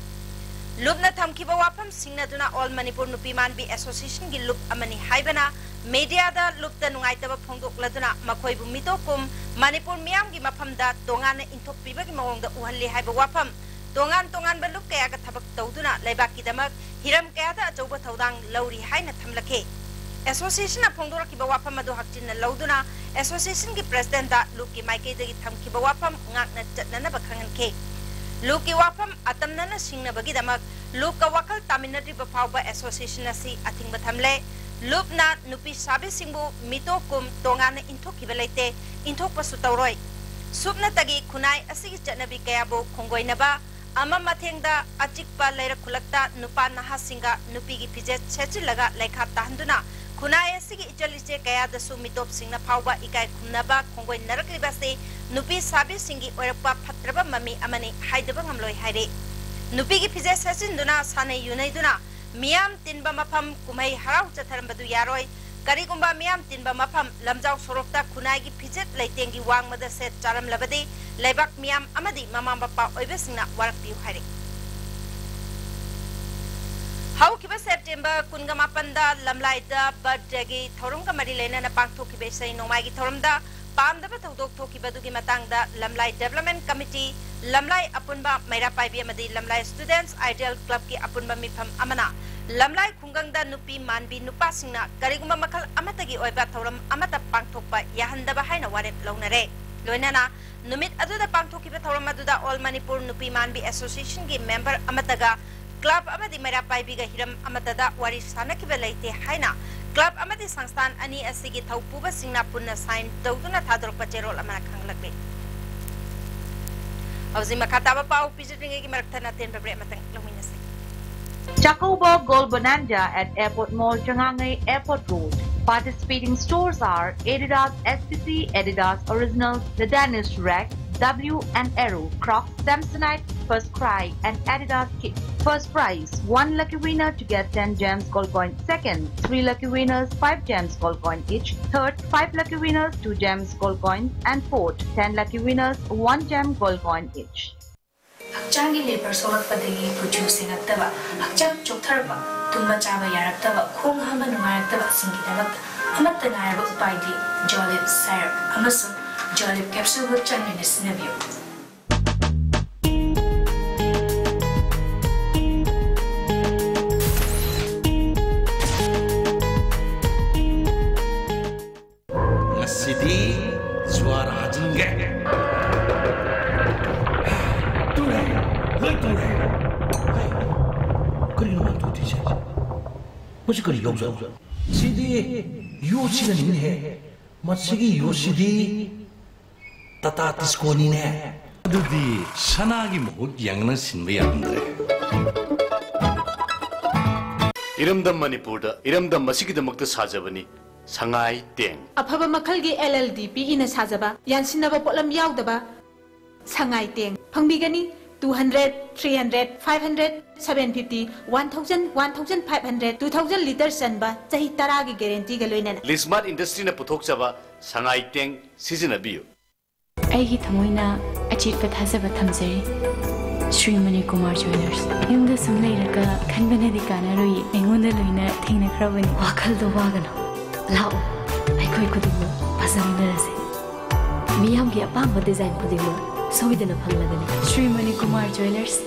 loop na thamkiba wapam singna duna all Manipur nupi manbi association gi loop amani haibana media da loop da nungai taba phongdok laduna makhoi bu mitokum Manipur miyam gi mafamda tongana inthok piba gi mawongda uhalli haiba wapam tongan ba loop kaya ka thabak tawduna leibak ki damak hiram kaya da achauba thaudang lauri haina thamlakhe Association of Pongdora ki bawapam adu hakchin na lauduna association ki president da loop ki maike da gi thamki bawapam ngak na chatna na bakhangan ke loop ki wapam atamna na singna bagi damak loop ka wakal taminatri ba phawba association asi athing ba thamle loop na nupi sabi singbu mito kum tongana inthok ki belaite inthok pasu tawroi supna tagi khunai asi ki chatnabi kaya bo khongoi na ba ama mathengda achikpa leira khulakta nupa naha singa nupi gi phije chechilaga lekha tahanduna khunai asi ki ichaliche kaya da su mitop singna phawba ikai khumnaba khongoi narakliba se nupi sabi singi oirpa phatraba mami amani haidaba ngamloi haire nupi gi phije sesinduna sanai yunaiduna miyam tinba mafam kumai harau chatharambadu yaroi karigumba miyam tinba mafam lamjau sorokta khunai gi phijet leitengi wangmada set charam labadi leibak miyam amadi mama bapa oibesingna warak piu haire How kiba September kungama panda lamlai da birthday gi thorum ka mari lena na pangtho ki besai nomai gi thorum da pamda ba thodok thoki badugi matang da lamlai development committee lamlai apunba maira paibi amadi lamlai students ideal club ki apunba mifam amana lamlai khungang da nupi manbi nupa singna kariguma makal amata gi oiba thorum amata pangthokpa yahanda ba haina warep launare loinana numit aduda pangthoki ba thorum aduda all Manipur nupi manbi association gi member amataga club amadi maira paibi ga hiram amatada wari sanaki ba leite haina club amadi sangstan ani asigi thaupuba singna punna sign tawduna thadorpa cherol amana khanglakbe Auzi makataba pau pijringe gi marakthana ten babre matang lominase Chacobo Gold Bonanza at Airport Mall, Changangai Airport Road. Participating stores are Adidas SPC, Adidas Originals, The Danish Rack, W and Aero, Crocs, Samsonite, First Cry, and Adidas Kit. First prize, 1 lucky winner to get 10 gems gold coin. Second, 3 lucky winners, 5 gems gold coin each. Third, 5 lucky winners, 2 gems gold coin. And fourth, 10 lucky winners, 1 gem gold coin each. Hakchangi labor sorak padagi producing attaba hakchang choktarba tumba chaba yaraktaba khong hama nungaraktaba singidabak amatta ngaraba upaidi jolip syrup amasu jolip capsule go changin sinabiyo ngasidi suara hajingge Kau मुझे करी यों जाओ सीधी Yoshi नहीं है मत्स्यगी योशिदी तता तिस्कोनी ने अदुदी सनागी मुहुत यंगना सिंबे यामंद्रे इरमदम मणिपुर इरमदम मसिगी दमक्ता साजबनी संगाई तेंग अफब मखलगी LLD पीगिना साजबा यानसिनबा पोलम यावदबा संगाई तेंग फंगबिगनी 200 300 500 750 1000 1500 2000 लीटर चनबा चाही 10 की गारंटी ग लोइना लिस्मार्ट इंडस्ट्री ने पुथोकचबा संगाई तेंग सिजनबियो ꯑꯩꯒꯤ ꯊꯃꯣꯏꯅ ꯑꯆꯦꯠꯄ ꯊꯥꯖꯕ ꯊꯝꯖꯔꯤ ಶ್ರೀ ꯃꯅꯤꯀꯨꯃꯥꯔ ꯖ꯭ꯋꯦꯂꯔꯁ ꯌꯨꯝꯗ ꯁꯨꯝ ꯂꯩꯔꯒ ꯈꯟꯕꯅꯗꯤ ꯀꯥꯟꯅꯔꯣꯏ ꯑꯩꯉꯣꯟꯗ ꯂꯣꯏꯅ ꯊꯦꯡꯅꯈ꯭ꯔꯕꯅꯤ ꯋꯥꯈꯜꯗꯣ ꯋꯥꯒꯅꯨ ꯂꯥꯛꯑꯣ ꯑꯩꯈꯣꯏ ꯈꯨꯗꯤꯡꯃꯛ ꯐꯖꯃꯤꯟꯅꯔꯁꯤ ꯃꯤꯌꯥꯝꯒꯤ ꯑꯄꯥꯝꯕ ꯗꯤꯖꯥꯏꯟ ꯈꯨꯗꯤꯡꯃꯛ ꯁꯣꯏꯗꯅ ꯐꯪꯂꯒꯅꯤ ಶ್ರೀ ಮಣಿಕುಮಾರ್ ಜ್ಯುವೆಲರ್ಸ್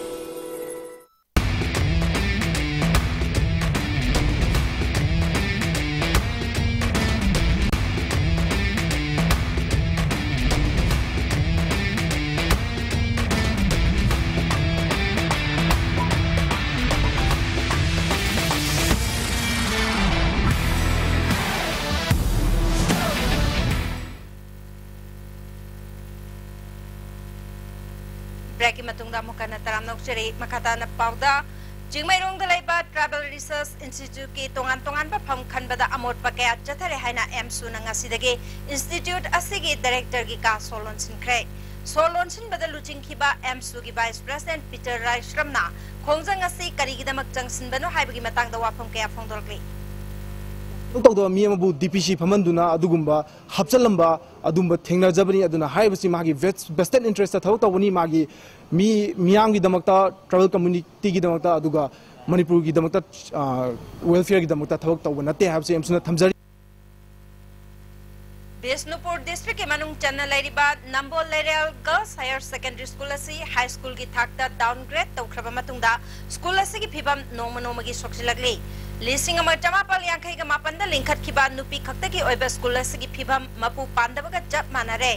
ब्रेक मतुंगदा मुकना तराम नौचरी मखाता न पाउदा जिंगमैरोंग द लेबा ट्रावल रिसर्च इंस्टीट्यूट की तोंगान तोंगान बा फम खनबदा अमोट पके चथरे हाइना एमसु नंगासिदगे इंस्टीट्यूट असिगी डायरेक्टर की का सोलोन सिनख्रे सोलोन सिन बदल लुचिंग खिबा एमसु की वाइस प्रेसिडेंट पीटर राइश्रमना खोंजंग असि करिगिदमक जंगसिन बनो हाइबगी मतंग द वाफम के फोंदोरगली तौद मीबू DPC फमंदुना अदुगुंबा हपचलंबा अदुंबा थेंगनाजबनी अदुना हाइबसी मागी वेस्टर्न इंटरेस्ट थौ तौबनी मागी मियांगी दमकता ट्राइबल कम्युनिटी की दमकता अदुगा मणिपुर की दमकता वेलफेयर की दमकता थौ तौब नते हाइबसे एमसुना थमजरी बिष्णुपुर डिस्ट्रिक्ट के मनुंग चन्ना लेरिबा नंबोल लेरेल गर्ल्स हायर सेकेंडरी स्कूल असि हाई स्कूल की थाकता डाउनग्रेड तौखरबा मतुंगदा स्कूल असि की फिबम नोमनोमगी सोक्सिलगली लिसिंग अमर चमापल यांखै ग मापन द लिंखत खिबा नुपी खक्ता की ओइबा स्कूल असि की फिबम मपु पांदबगा जप मानरे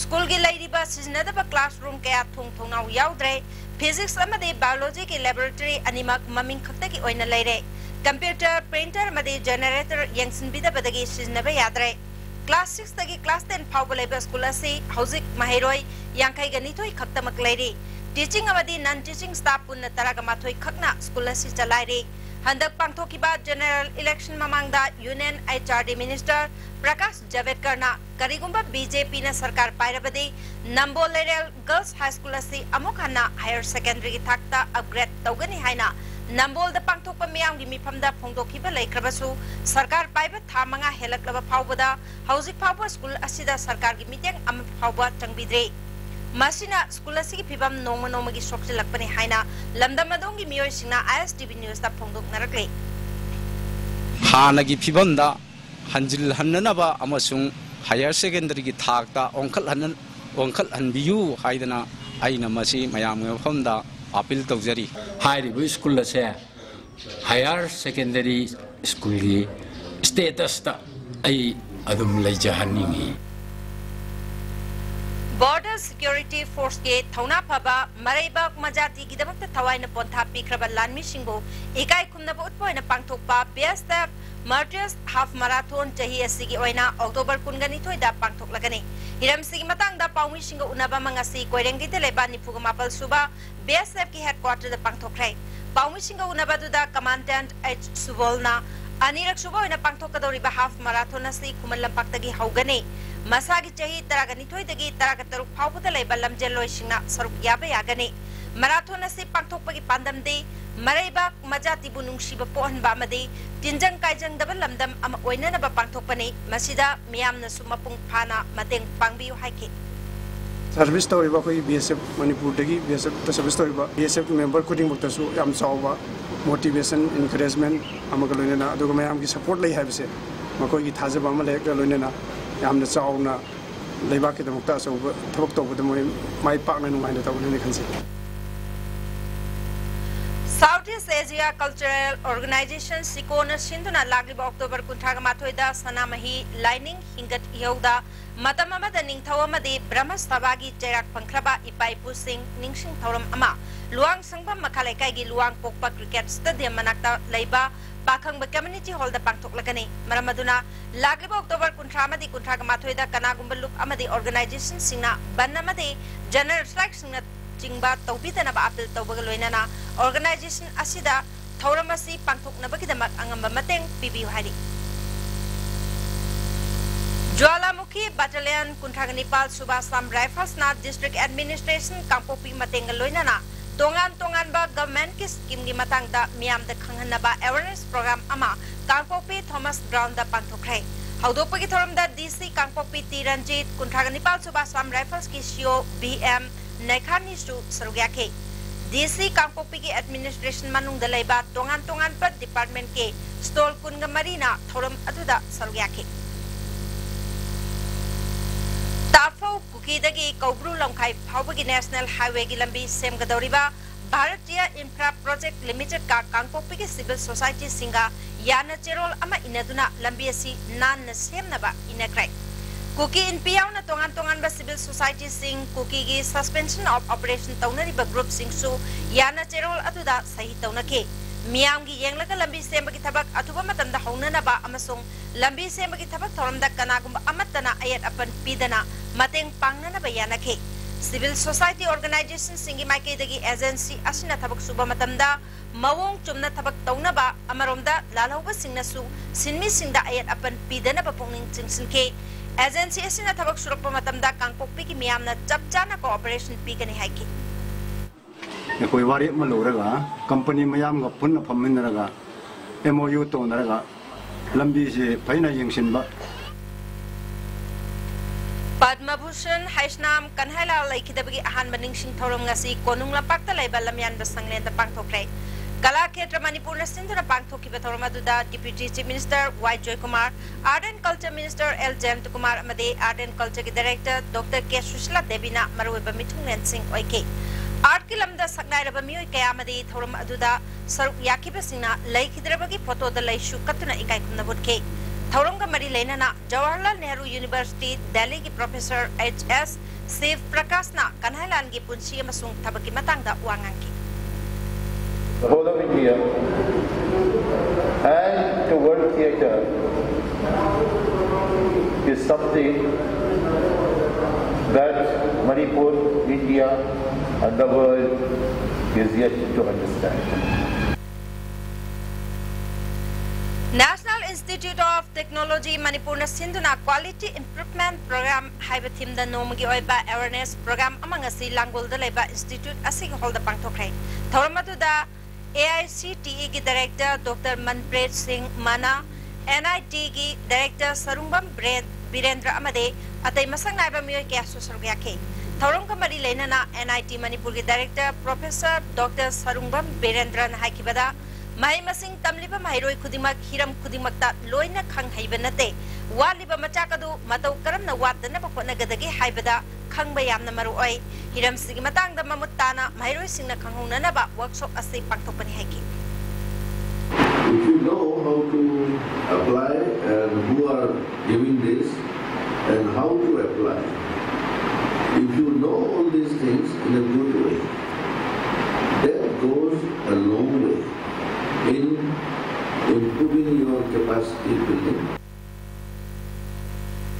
स्कूल की लेरिबा सिजनदबा क्लासरूम के थोंग थोंनाव याउद्रे फिजिक्स अमदे बायोलॉजी की लैबोरेटरी अनिमक ममिंग खक्ता की ओइना लेरे कंप्यूटर प्रिंटर अमदे जनरेटर यंगसिनबिदबदगी सिजनबा याद्रे क्लास 6 तगी क्लास 10 फाउबा लेबा स्कूल असि हौजिक माहेरोय यांखै ग निथोय खक्तमक लेरी टीचिंग अमदे नॉन टीचिंग स्टाफ पुन तरग माथोय खकना स्कूल असि चलाइरे हंदक पांगथोकिबा जनरल इलेक्शन ममांगदा union HRD minister Prakash Javadekar ना करिगुंबा बीजेपी ना सरकार पाइरबदे नंबोल लेरेल गर्ल्स हाई स्कूल असि अमुक हन्ना हायर सेकेंडरी की थाकता अपग्रेड तौगनी हाइना नंबोल द पांगथोकपा मियामगी मिफमदा फोंदोखिबा लेख्रबसु सरकार पाइबा था मंगा हेलक्लबा फावबदा हौजिक फावबा स्कूल असिदा सरकार की मीटिंग अम फावबा चंगबिद्रे मसिना स्कूल असि की फिबम नोमनोमगी सोक्सिलकपने हाइना लमदमदोंगी मियोयसिंगना ISTV न्यूज़ ता फोंदोकनरकले हानगी फिबमदा हंजिल हन्ननबा अमसुंग हायर सेकेंडरी की थाकता ओंखल हनबियु हाइदना आइना मसि मयाम मफमदा अपील तौजरी हाइरिबु स्कूल से हायर सेकेंडरी स्कूल की स्टेटस ता आई अदुम लैजहनिंगी बॉर्डर सिक्योरिटी फोर्स के थौना फबा मरैबक मजाति की दमक थवाइन पोंथा पिख्रबा लानमी सिंगो इकाई खुमनब उत्पोइन पांगथोकपा BSF मर्टियस हाफ मैराथन चाही असिगी ओइना अक्टोबर 22 दा पांगथोकलगनी हिरमसिगी मतंगदा पाउमी सिंगो उनबा मंगासी कोइरेंगी लेबा निफुगमापल सुबा BSF की हेडक्वार्टर दा पांगथोकरै पाउमी सिंगो उनबा दुदा कमांडेंट H सुबोलना अनिरक सुबा ओइना पांगथोकदौरिबा हाफ मैराथन असि खुमल लंपाक्तगी हौगनी मसागी चाही तरागनिथोइदगी तरागतरुक फाउबदा लेबा लमजेलोइसिंगना सरुक याबा यागनी मैराथन असि पांगथोकपगी पांदमदे मरैबा मजातिबु नुंगसिबा पोहनबा अमदि तिनजंग काइजंग दबा लमदम अमा ओइननबा पांगथोकपनी मसिदा मियामनसु मपुंग फाना मतेंग पांगबियु हाइके सर्विस तौरिबा कोई BSF मणिपुर दगी BSF ता सर्विस तौरिबा BSF मेंबर खुदिंग बक्तसु याम चावबा मोटिवेशन एनकरेजमेंट अमगा लोइनेना अदुगा मयाम की सपोर्ट लै हाइबसे मकोई की थाजबा अमा लेक लोइनेना यामना चावना लेबा के दमक्ता अचौब थबक तौबद मोय माइ पाकना नुमाइना तौबने खनसे South East Asia cultural organization सिकोन सिंधुना लागलिबा अक्टोबर 28 दा सनामही लाइनिंग हिंगत यौदा matam amada ningthau amadi brahmastabagi chairak pangkraba ipai pusing ningsing thoram ama luang sangbam makhalaikai gi luang pokpa cricket stadium manakta leiba pakhang ba community hall da pangthok lagani maramaduna lagliba October 13 13 da kanagumba loop amadi organization singna banamadi general strike singna jingba tawbidana ba appeal tawbaga loinana organization asida thauramasi pangthoknabagi damak angamba mateng pibiu hari Jwalamukhi Battalion Kuntraganipal Subasam Rifles na District Administration Kampopi Matenga Loinana Tongan ba government ki scheme gi matang da miam da khanghan ba awareness program ama Kampopi Thomas Brown da pangthokrai Haudokpa gi thoram da DC Kampopi Tiranjit Kuntraganipal Subasam Rifles ki CEO BM Naikhani su sarugyake DC Kampopi ki administration manung da leiba tongan pa department ke stall kunga marina thoram aduda sarugyake Tafo Kukidagi Kobru Longkai Pawagi National Highway Gilambi Sem Gadoriba Bharatiya Infra Project Limited Ka Kangpopi Civil Society Singa Yana Cherol Ama Inaduna Lambiasi Nan Sem Naba Inakrai Kuki in Piao na tongan ba Civil Society Sing Kuki gi suspension of operation Taunariba Group Sing Su Yana Cherol Atuda Sahi Taunake Miam gi yenglaga lambi semba ki tabak atuba matanda haunana ba amasung lambi semba ki tabak thoramda kanagumba amatana ayat apan pidana mateng pangnana ba yanake civil society organization singi maike dagi agency asina tabak suba matamda mawong chumna tabak tauna ba amaromda lalauba singna su sinmi singda ayat apan pidana ba pungning chingsinke agency asina tabak surakpa matamda kangpokpi ki miamna chapchana cooperation pigani haike कोई वारी मलोरगा company मयाम का पुन फमिनरगा MOU तो नरगा लंबी से फैना यंगसिनबा Padma Bhushan Haishnam Kanhaila Laikidabagi Ahan Maningsing Thorum Ngasi Konung Lapakta Laiba Lamyan Basanglen the Pangthokre Kala Ketra Manipur Sindra Pangthoki Bathoramaduda Deputy Chief Minister Y. Joy Kumar Art and Culture Minister L. Jayant Kumar Amade Art and Culture Director Dr. K. Sushila Devina Marweba Mithung Singh Oike Art Kilamda Saknairaba Mui Kayamadi Thorum Aduda Saruk Yakibasina Lake Hidrabagi Poto the Laishu Katuna Ikai Kunabutke Thorunga Mari Lenana Jawaharlal Nehru University Delhi Professor H.S. Siv Prakasna Kanhailan Gi Punshi Masung Tabaki Matangda Wanganki The whole of India and the world theatre is something that Manipur, India and the world is yet to understand. National Institute of Technology Manipur na Sinduna Quality Improvement Program haiba theme da nomagi oiba awareness program among asi Langol da leba institute asig holda pangthokrai thoramatu da AICTE ki director Dr. Manpreet Singh Mana NIT ki director Sarungbam Birendra Amade atay masang naiba miyoy kaya susurgyake Thorong Kamari Lenana NIT Manipur ki director Professor Dr. Sarungbam Birendra na haikibada Mai masing tamliba mahiroy kudimak hiram kudimakta loina khang haiba nate waliba machakadu matau karam na wat na pakwa nagadagi haibada khang bayam na maruoy hiram sigi matang da mamutana mahiroy sing na khanghong na ba workshop ase pangtokpani haiki If you know how to apply and who are giving this and how to apply, if you know all these things in a good way, that goes a long way in improving your capacity building.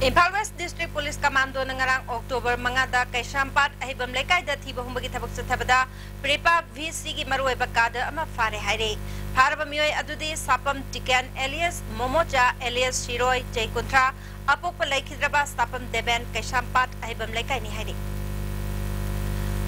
Impal West District Police Commando nangarang October mangada kay Shampat ahibam lekay da thiba humbagi tabak sa tabada prepa VC gi maruay bakada ama fare haire paraba miyoy adudi sapam tikan alias Momocha alias Shiroy Jay Kontra apok palay kidraba sapam deben kay Shampat ahibam lekay ni haire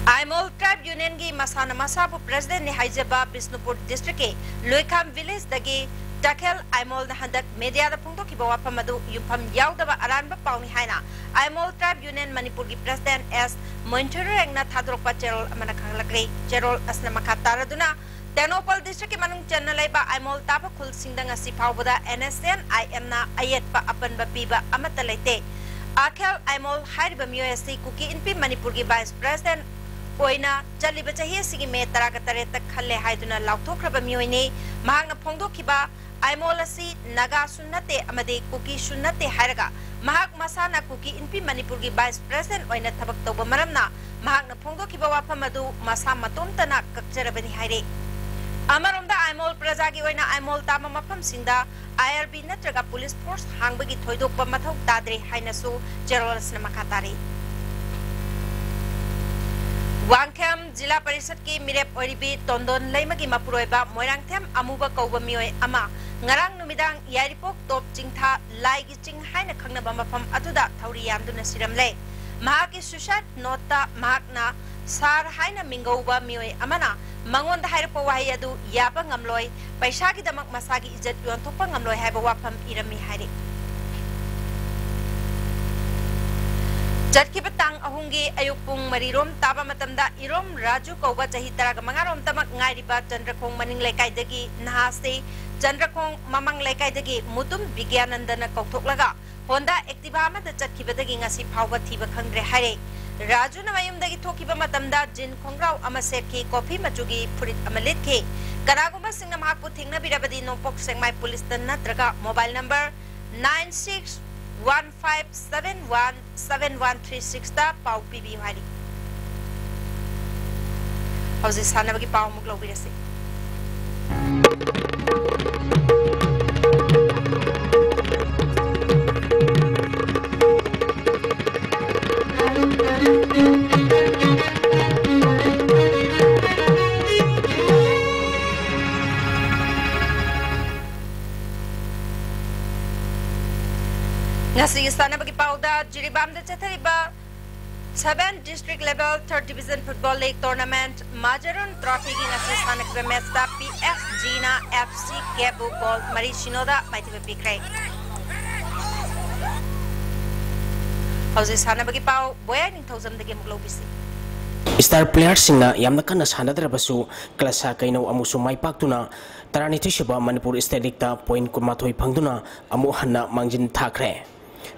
Aimol Tribe Union gi masana masabu President ni Haijaba Bisnupur District ke Loikam Village dagi Dakhel Aimol na handak media da pungto ki bawa pamadu yumpam yaudaba aran ba pauni haina Aimol Tribe Union Manipur gi President S Montero na thadrok pa Cherol amana khanglakre Cherol asna makatara duna Tenopal District ki manung channelai ba Aimol tapa khul singdang asi pawboda NSN IM na ayat pa apan ba piba amatalaite Akhel Aimol hairiba MUSC kuki inpi Manipur gi Vice President oina chaliba chahi sigi me taraga tareta khalle haiduna lauthokraba miyoini mahakna phongdokhiba aimol asi naga sunnate amade kuki sunnate hairaga mahak masana kuki inpi manipur gi vice president oina thabak toba maramna mahakna phongdokhiba wafam adu masa matomtana kakjarabani haire amaromda aimol praja gi oina aimol tama mafam singda IRB natraga police force hangbagi thoidokba mathau tadre hainasu generals na makatari Wangkham Jila Parishad ki Mirep Oribi Tondon Laimagi Mapuroiba Moirangthem Amuba Kauba Mioi Ama Ngarang Numidang Yaripok Top Jingtha Laigi Jing Haina Khangnaba Mafam Aduda Thauri Yamduna Siramle Mahaki Suicide Nota Mahakna Sar Haina Mingauba Mioi Amana Mangonda Hairapo Wahi Adu Yaba Ngamloi Paisagi Damak Masagi Ijat Yontokpa Ngamloi Haiba Wapam Irami Hari Jatki petang ahungi ayupung marirom taba matamda irom raju kauba chahi taraga mangarom tamak ngairiba Chandrakong maning lekai dagi nahase Chandrakong mamang lekai dagi mutum bigyanandana kauthoklaga Honda Activa amada jatki badagi ngasi phawba thiba khangre hare Raju na mayum dagi thokiba matamda jin khongrau ama setki coffee machugi purit amalit ke Karaguma singna mahakpu thingna birabadi nopok sengmai police tan natraga mobile number 9615717136 ta pau pibi hari hausi sana bagi pau muk lobi rase Ngasi istana bagi pauda Jiribam da chathariba 7 district level 3rd division football league tournament Majarun trophy gi ngasi istana ke match da PSG na FC Kebu Gold Mari Shinoda maitiba pikrai hausi istana bagi pau boya ning thousand da game globisi Star players singna yamna kana sanadrabasu klasa kaino amusu maipaktuna tarani thishaba Manipur State League ta point kumathoi phangduna amu hanna mangjin thakre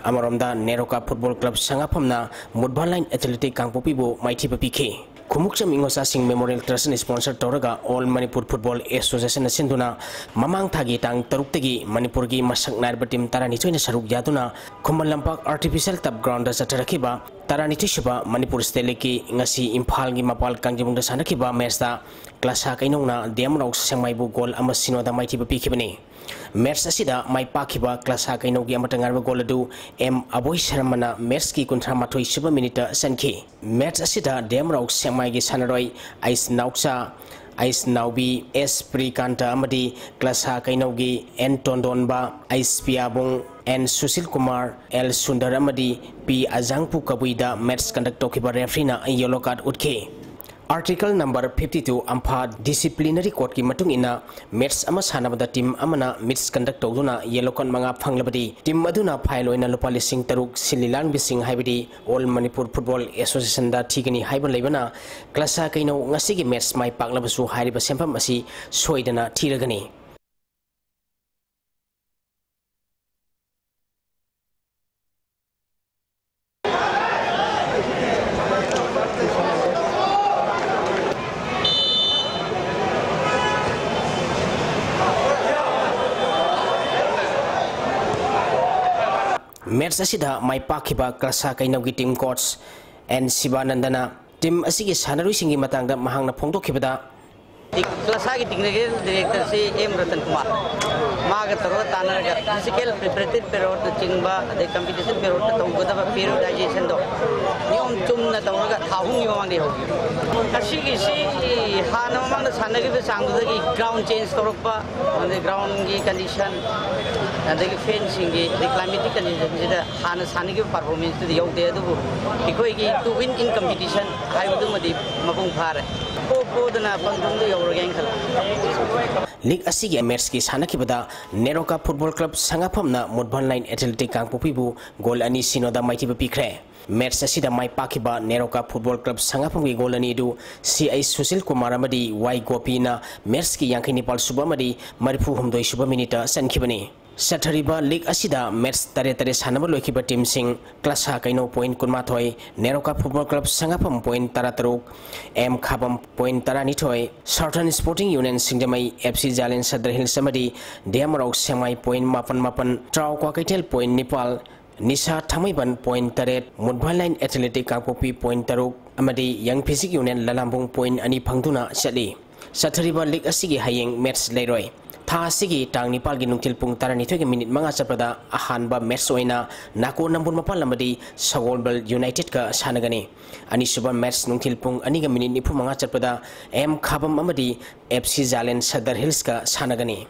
Amaromda Neroka Football Club Sangapamna Mudbaline Athletic Kangpopibo Maithiba Pikhi Khumukcham Ingosa Singh Memorial Trust sponsor Toraga All Manipur Football Association Sinduna Mamang Thagi Tang Taruktagi Manipur gi masak narba team tarani choina saruk yaduna Khumal Lampak Artificial Turf Ground da satarakiba tarani thisaba Manipur State League ngasi Imphal gi Mapal Kangjimung da sanakiba match da klasa kainongna Demrok Sengmaibu goal ama sinoda maithiba pikhibani Match asida mai pakiba klasa kainogi amatangarba goal adu M Aboy Sharmana match ki 38 suba minute sanki match asida Demrok Sengmai gi sanaroi Ice Nauksa Ice Naubi S Prikanta amadi klasa kainogi N Tondonba Ice Piabung N Susil Kumar L Sundar amadi P Azangpu Kabuida match conduct tokiba referee na yellow card utke Article number 52 Ampha disciplinary court ki matung ina match ama sanabada team amana misconduct tawduna yellow card manga phanglabadi team aduna file oina lupa lising taruk sililang bising haibidi All Manipur Football Association da thigani haiban leibana klasa kaino ngasi gi match mai paklabasu hairiba sempam asi soidana thiragani Match asida mai pakiba klasa kainogi team coach and Sibanandana team asigi sanarui singi matangda mahangna phongdokhibada klasa gi technical director si M Ratan Kumar maga taro tanaraga physical preparative period chingba the competition period to godaba periodization do yom chumna tawraga thahung yomang de hogi asigi si hana mamang sanagi be sangdagi ground change torokpa the ground gi condition and the fencing gi the climatic condition jida hana sanagi performance to yogde adu ikoi gi to win in competition haibu madi mapung phare podana pandung yogeng khala League asigi match ki sanakibada Neroka Football Club Sangapamna Mudbaline Athletic Kangpopibu goal ani sinoda maitiba pikre match asida mai pakiba Neroka Football Club Sangapam gi goal ani du CI Susil Kumar amadi Y Gopina match ki yankini pal suba amadi marifu humdoi suba minute sankibani Sathariba League asida match tare sanaba loikiba team sing klasa kaino point kunmathoi Neroka Football Club sangapam point tarataruk M Khabam point taranithoi Southern Sporting Union Singjamai FC Jalen Sadar Hills samadi Diamarok semai point mapan Trau Kwakaitel point Nepal Nisha Thamaiban point taret Mudbaline Athletic Kapopi point taruk amadi Young Physic Union Lalambung point ani phangduna chali Sathariba League asigi hayeng match leiroi Tha sigi tang nipal gi nungtil pung tarani thoge minute manga chapada ahanba match oina nako nambur mapal lamadi Sagolbal United ka sanagani ani suba match nungtil pung ani ga minute nipu manga chapada M Khabam amadi FC Jalen Sadar Hills ka sanagani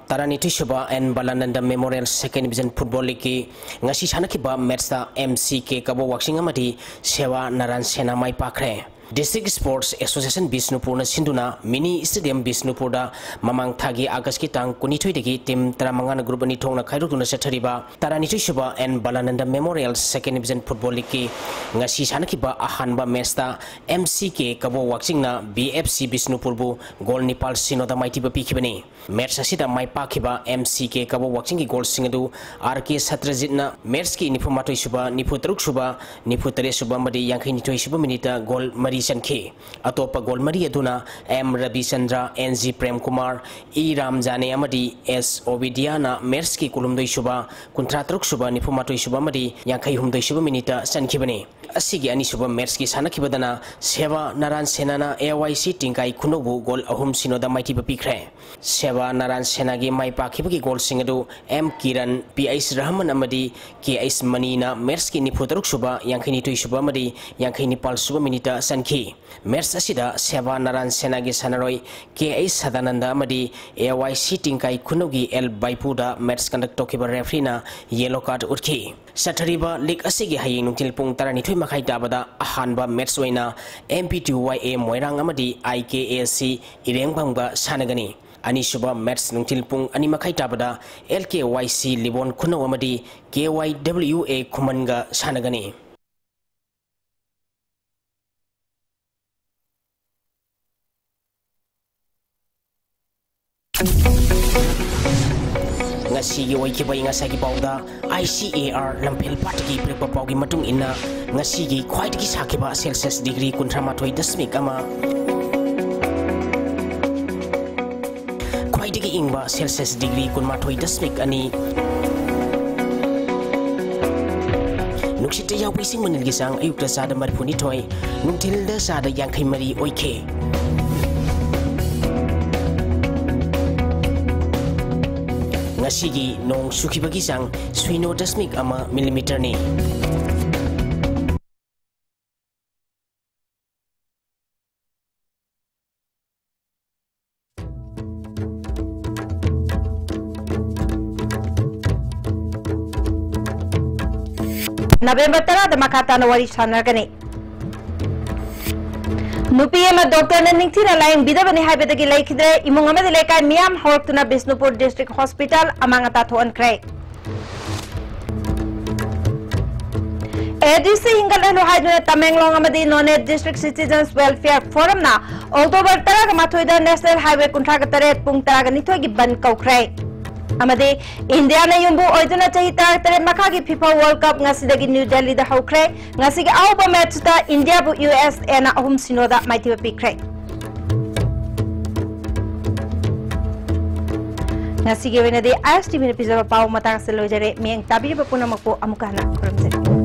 Tarani Tishuba and Balananda Memorial Second Division Football League ngasi sanakiba match ta MCK kabo waxing amati Sewa Naran Sena mai pakre District Sports Association Bisnupur na sinduna mini stadium Bisnupur da mamang thagi August ki tang kunithoi degi team taramanga na group ani thongna khairutuna sathariba Tarani Tishuba and Balananda Memorial Second Division Football League ngasi sanakiba ahanba match ta MCK kabo waxing na BFC Bisnupur bu gol Nepal sinoda maitiba pikibani match asida mai pakiba MCK kabo waxing ki goal singadu RK Satrajit na match ki nifumatoi suba nifutaruk suba nifutare suba madi yankhai nitoi suba minita goal mari sanki atopa goal mari aduna M Rabi Chandra NG Prem Kumar E Ramjane amadi S Obidiana match ki kulumdoi suba kuntratruk suba nifumatoi suba madi yankhai humdoi suba minita sankibani asigi ani suba match ki sanakibadana Sewa Naran Senana AYC Tingkai Kunobu goal ahum sinoda maiti bapikre Sewa Naran Senagi mai pakibagi goal singadu M Kiran PIS Rahman amadi KS Manina match ki nifutaruk suba yankhai nitoi suba madi yankhai nipal suba minita sanki match asida Sewa Naran Senagi sanaroi KS Sadananda amadi AYC Tingkai Kunogi L Baipuda match conduct tokiba referee na yellow card urki Sathariba League asigi haying nungtil pung tarani thui makhai tabada ahanba match oina MP2YA Moirang amadi IKAC Irengbangba sanagani ani suba match nungtil pung ani makhai tabada LKYC Libon Kuno amadi KYWA Kumanga sanagani ngasi wai ki bai ngasa ki pauda ICAR lampel patki prepa paugi matung ina ngasi gi khwai ki sakiba Celsius degree 38.1 ama khwai ki ingba Celsius degree 38.1 ani nuksita yaw pising manil gisang ayukta sada marphuni thoi nungthilda sada yankhai mari oike ngasigi nong sukibagi sang suino dasmik ama millimeter ni November 10 da makata na wari sanagani Nupi ama doctor na ningthina laing bidabani haibedagi laikhidre imung amadi lekai miam hortuna Bisnupur District Hospital amanga tathoan krai ADC hingal anu haiduna Tamenglong amadi None District Citizens Welfare Forum na October 13 da National Highway kuntraga taret pung taraga nithogi ban kaukrai amadi India na yumbu oiduna chahi taret makagi FIFA World Cup ngasidagi New Delhi da haukre ngasigi auba match ta India bu USA na ahum sinoda maitiba pikre ngasigi wenadi ISTV na pizaba pau matang selojare mieng tabiri bapuna makpo amukana kuramjari